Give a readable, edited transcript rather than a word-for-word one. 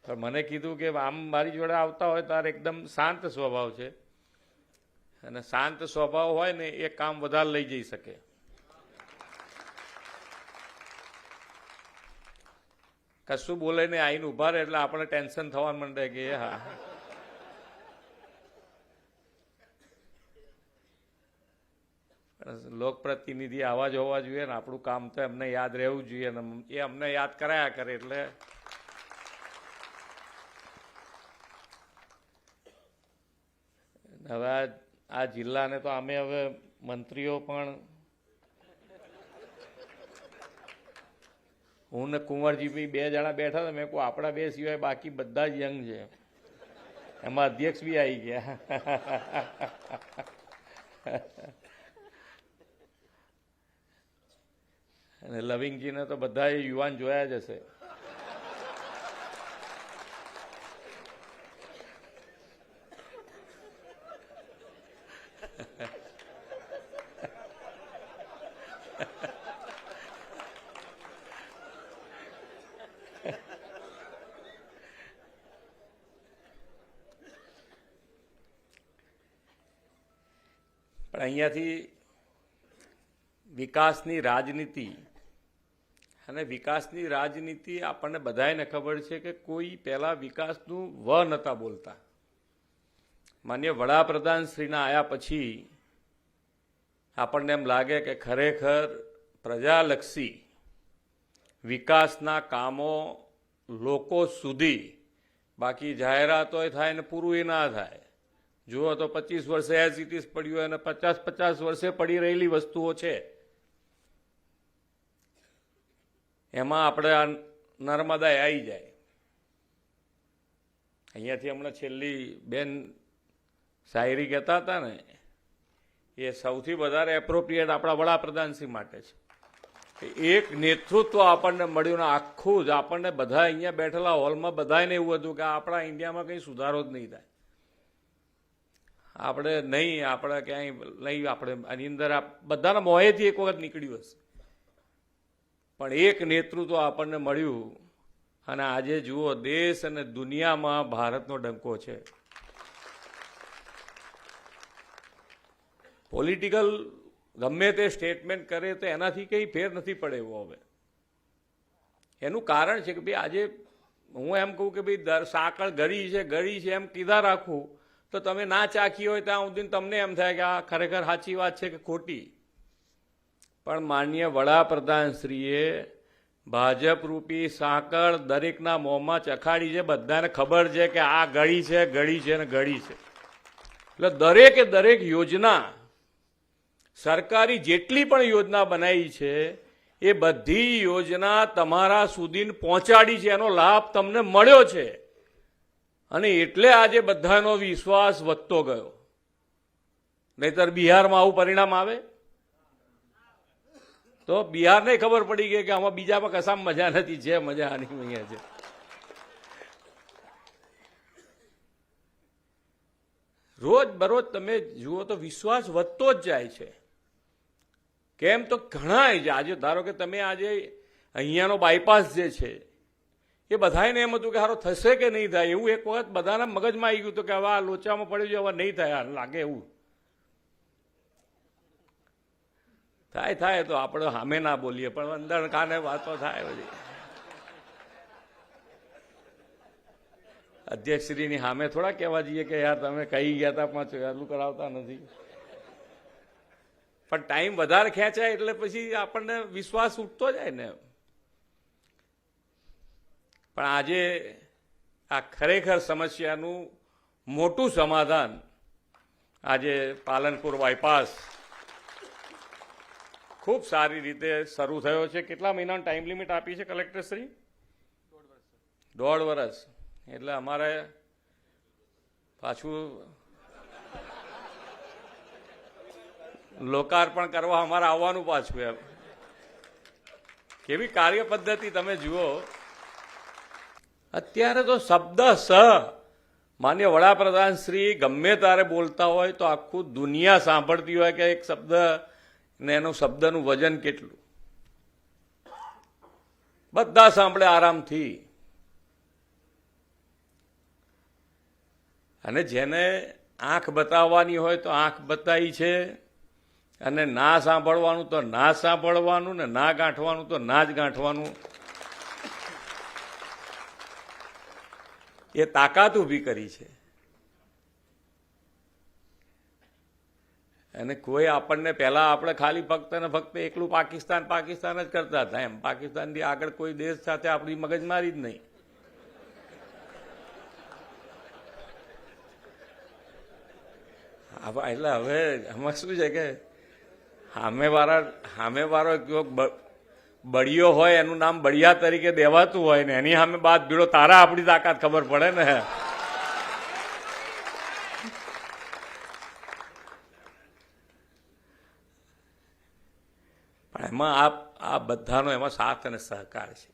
પણ મને કીધું કે આમ મારી જોડે આવતા હોય તારે એકદમ શાંત સ્વભાવ છે અને શાંત સ્વભાવ હોય ને એ કામ વધારે લઈ જઈ શકે. કશું બોલે ને આઈને ઉભા રહે એટલે આપણે ટેન્શન થવા માંડે કે હા લોકપ્રતિનિધિ આવા જ હોવા જોઈએ ને આપણું કામ તો એમને યાદ રહેવું જોઈએ ને એ અમને યાદ કરાયા કરે એટલે હવે આ જિલ્લાને તો અમે હવે મંત્રીઓ પણ હું ને કુંવરજી બી 2 જણા બેઠા હતા. મેં કહું આપણા 2 સિવાય બાકી બધા જ યંગ છે. એમાં અધ્યક્ષ બી આવી ગયા. અને લવિંગજીને તો બધા યુવાન જોયા જ હશે. પણ અહીંયાથી વિકાસની રાજનીતિ અને વિકાસની રાજનીતિ આપણને બધાને ખબર છે કે કોઈ પહેલા વિકાસનું નહોતા બોલતા. માન્ય વડાપ્રધાન શ્રીના આયા પછી આપણને એમ લાગે કે ખરેખર પ્રજાલક્ષી વિકાસના કામો લોકો સુધી, બાકી જાહેરાતોય થાય ને પૂરું એ ના થાય. જુઓ તો 25 વર્ષે એઝ ઇટ ઇઝ પડ્યું હોય અને 50 વર્ષે પડી રહેલી વસ્તુઓ છે. એમાં આપણે આ નર્મદા આવી જાય. અહીંયાથી હમણાં છેલ્લી બેન શાયરી કહેતા હતા ને, એ સૌથી વધારે એપ્રોપ્રિએટ આપણા વડાપ્રધાનશ્રી માટે છે. એક નેતૃત્વ આપણને મળ્યું ને આખું જ આપણને બધા અહીંયા બેઠેલા હોલમાં બધાને એવું હતું કે આપણા ઇન્ડિયામાં કંઈ સુધારો જ નહીં થાય. આપણે ક્યાંય નહીં, આપણે આની અંદર બધાના મોંએથી એક વખત નીકળ્યું હશે. પણ એક નેતૃત્વ આપણને મળ્યું અને આજે જુઓ દેશ અને દુનિયામાં ભારતનો ડંકો છે. પોલિટિકલ ગમે તે સ્ટેટમેન્ટ કરે તો એનાથી કંઈ ફેર નથી પડે એવો. હવે એનું કારણ છે કે ભાઈ આજે હું એમ કહું કે ભાઈ સાકળ ગળી છે એમ કીધા રાખું તો તમે ના ચાખી હોય ત્યાં સુધી તમને એમ થાય કે આ ખરેખર સાચી વાત છે કે ખોટી. પણ માનનીય વડાપ્રધાનશ્રીએ ભાજપ રૂપી સાંકળ દરેકના મોંમાં ચખાડી છે. બધાને ખબર છે કે આ ગળી છે ને ગળી છે. એટલે દરેકે દરેક યોજના, સરકારી જેટલી પણ યોજના બનાવી છે એ બધી યોજના તમારા સુધી પહોંચાડી છે. એનો લાભ તમને મળ્યો છે અને એટલે આજે બધાનો વિશ્વાસ વધતો ગયો. નહીતર બિહારમાં આવું પરિણામ આવે તો બિહારને ખબર પડી ગઈ કે આમાં બીજામાં કશામાં મજા નથી, જે મજા આની અહીંયા છે. રોજ બરોજ તમે જુઓ તો વિશ્વાસ વધતો જ જાય છે. કેમ તો ઘણા આજે ધારો કે તમે આજે અહીંયાનો બાયપાસ જે છે એ બધાને એમ હતું કે સારો થશે કે નહીં થાય. એવું એક વખત બધાના મગજમાં આવી ગયું હતું કે હવે આ લોચામાં પડ્યું છે, હવે નહીં થાય લાગે એવું થાય તો આપણે સામે ના બોલીએ પણ અંદર કાને વાતો થાય. બધી અધ્યક્ષશ્રીની સામે થોડા કહેવા જઈએ કે યાર તમે કહી ગયા હતા પણ ચાલુ કરાવતા નથી. પણ ટાઈમ વધારે ખેંચાય એટલે પછી આપણને વિશ્વાસ ઉઠતો જાય ને. પણ આજે આ ખરેખર સમસ્યાનું મોટું સમાધાન આજે પાલનપુર બાયપાસ ખૂબ સારી રીતે શરૂ થયો છે. કેટલા મહિનાની ટાઈમ લિમિટ આપી છે કલેક્ટરશ્રી? 1.5 વર્ષ. એટલે અમારે પાછું લોકાર્પણ કરવા અમારે આવવાનું પાછું. એમ કેવી કાર્ય પદ્ધતિ તમે જુઓ. અત્યારે તો શબ્દ માન્ય વડાપ્રધાન શ્રી ગમે ત્યારે બોલતા હોય તો આખું દુનિયા સાંભળતી હોય કે એક શબ્દ ને એનું શબ્દનું વજન કેટલું. બધા સાંભળે આરામથી. અને જેને આંખ બતાવવાની હોય તો આંખ બતાવી છે, અને ના સાંભળવાનું તો ના સાંભળવાનું, ને ના ગાંઠવાનું તો ના જ ગાંઠવાનું. એ તાકાત ઊભી કરી છે. અને કોઈ આપણને પહેલા આપણે ખાલી ફક્ત ને ફક્ત એકલું પાકિસ્તાન પાકિસ્તાન જ કરતા હતા. એમ પાકિસ્તાનથી આગળ કોઈ દેશ સાથે આપણી મગજમારી જ નહીં. એટલે હવે એમાં શું છે કે સામેવાળો કયો બળિયો હોય એનું નામ બળિયા તરીકે દેવાતું હોય ને એની સામે બાદ ભીડો તારા આપણી તાકાત ખબર પડે ને. પણ એમાં આ બધાનો એમાં સાથ અને સહકાર છે.